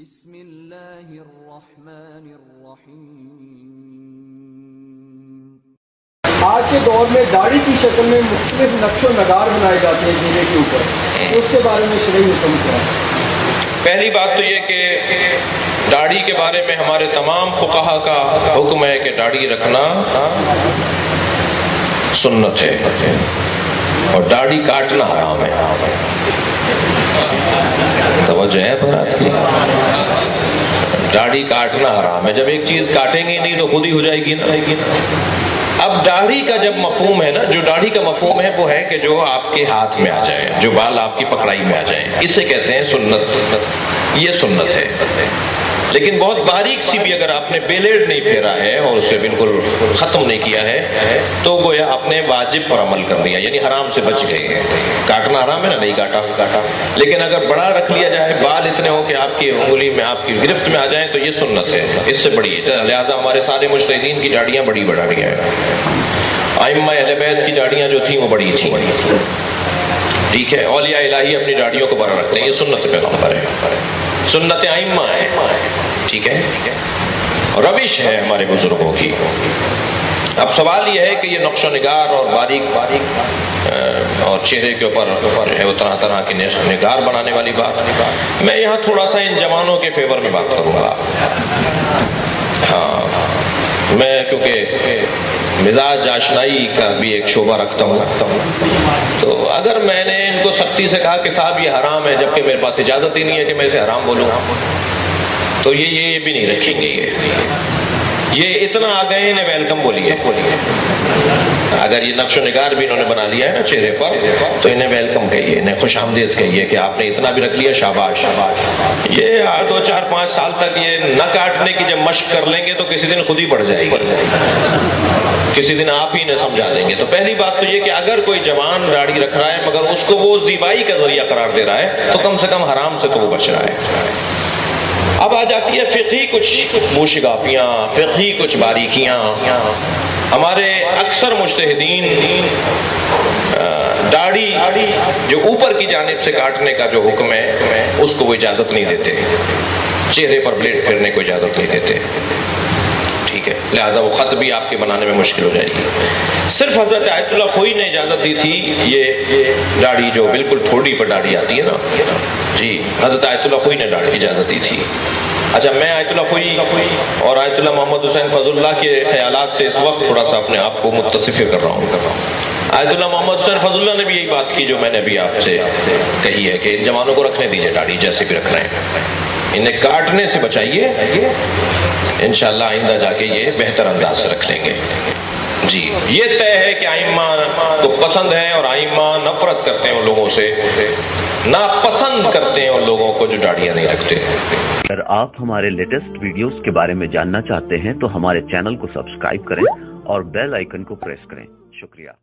بسم اللہ الرحمن الرحیم۔ آج کے دور میں داڑھی کی شکل میں مختلف نقش و نگار بنائے جاتے ہیں چہرے کے اوپر، اس کے بارے میں شرعی حکم کیا ہے؟ پہلی بات تو یہ کہ داڑھی کے بارے میں ہمارے تمام فقہا کا حکم ہے کہ داڑھی رکھنا سنت ہے اور داڑھی کاٹنا حرام ہے۔ توجہ ہے بات کی، داڑھی کاٹنا حرام ہے۔ جب ایک چیز کاٹیں گے نہیں تو خود ہی ہو جائے گی نا۔ اب داڑھی کا جب مفہوم ہے نا، جو داڑھی کا مفہوم ہے وہ ہے کہ جو آپ کے ہاتھ میں آ جائے، جو بال آپ کی پکڑائی میں آ جائیں، اسے کہتے ہیں سنت۔ یہ سنت ہے، لیکن بہت باریک سی بھی اگر آپ نے بلیڈ نہیں پھیرا ہے اور اسے بالکل ختم نہیں کیا ہے تو گویا آپ نے واجب پر عمل کر دیا، یعنی حرام سے بچ گئے۔ کاٹنا حرام ہے نا، نہیں کاٹا، لیکن اگر بڑا رکھ لیا جائے، بال اتنے ہو کہ آپ کی انگلی میں، آپ کی گرفت میں آ جائیں، تو یہ سنت ہے، اس سے بڑی ہے۔ لہٰذا ہمارے سارے مجتہدین کی داڑیاں بڑی داڑیاں ہیں۔ ائمہ اہل بیت کی داڑیاں جو تھیں وہ بڑی تھیں، ٹھیک ہے۔ اولیاء الہی اپنی داڑیوں کو بڑا رکھتے ہیں، یہ سنت پیغمبر ہے، سنت ائمہ ہے، ٹھیک ہے، روش ہے ہمارے بزرگوں کی۔ اب سوال یہ ہے کہ یہ نقش و نگار اور باریک اور چہرے کے اوپر ہے وہ طرح طرح کی نگار بنانے والی بات، میں یہاں تھوڑا سا ان جوانوں کے فیور میں بات کروں گا۔ ہاں، میں کیونکہ مزاج آشنائی کا بھی ایک شعبہ رکھتا ہوں، تو اگر میں نے ان کو سختی سے کہا کہ صاحب یہ حرام ہے، جبکہ میرے پاس اجازت ہی نہیں ہے کہ میں اسے حرام بولوں، تو یہ بھی نہیں رکھیں گے۔ یہ اتنا آ گئے، انہیں ویلکم بولیے۔ اگر یہ نقش و نگار بھی انہوں نے بنا لیا ہے نا چہرے پر، تو انہیں ویلکم کہیے، انہیں خوش آمدید کہیے کہ آپ نے اتنا بھی رکھ لیا، شاباش۔ یہ 2 4 5 سال تک یہ نہ کاٹنے کی جب مشق کر لیں گے تو کسی دن خود ہی بڑھ جائے گی، کسی دن آپ ہی انہیں سمجھا دیں گے۔ تو پہلی بات تو یہ کہ اگر کوئی جوان داڑھی رکھ رہا ہے مگر اس کو وہ زیبائی کا ذریعہ قرار دے رہا ہے، تو کم سے کم حرام سے تو وہ بچ رہا ہے۔ اب آ جاتی ہے فقہی کچھ موشگافیاں، فقہی کچھ باریکیاں۔ ہمارے اکثر مجتہدین داڑھی جو اوپر کی جانب سے کاٹنے کا جو حکم ہے اس کو وہ اجازت نہیں دیتے، چہرے پر بلیڈ پھیرنے کو اجازت نہیں دیتے، ٹھیک ہے۔ لہٰذا وہ خط بھی آپ کے بنانے میں مشکل ہو جائے گی۔ صرف حضرت آیت اللہ خوئی نے اجازت دی تھی، یہ داڑھی جو بالکل ٹھوڑی پر داڑھی آتی ہے نا، جی، حضرت آیت اللہ خوئی نے داڑھی اجازت دی تھی۔ اچھا، میں آیت اللہ خوئی اور آیت اللہ محمد حسین فضل اللہ کے خیالات سے اس وقت تھوڑا سا اپنے آپ کو متصف کر رہا ہوں۔ آیت اللہ محمد حسین فضل اللہ نے بھی یہی بات کی جو میں نے ابھی آپ سے کہی ہے کہ ان جوانوں کو رکھنے دیجیے داڑھی جیسے بھی رکھنا ہے، انہیں کاٹنے سے بچائیے، انشاءاللہ آئندہ جا کے یہ بہتر انداز سے رکھ لیں گے۔ جی، یہ طے ہے کہ ائمہ کو پسند ہے اور ائمہ نفرت کرتے ہیں ان لوگوں سے، ناپسند کرتے ہیں ان لوگوں کو جو داڑیاں نہیں رکھتے۔ اگر آپ ہمارے لیٹسٹ ویڈیوز کے بارے میں جاننا چاہتے ہیں تو ہمارے چینل کو سبسکرائب کریں اور بیل آئیکن کو پریس کریں۔ شکریہ۔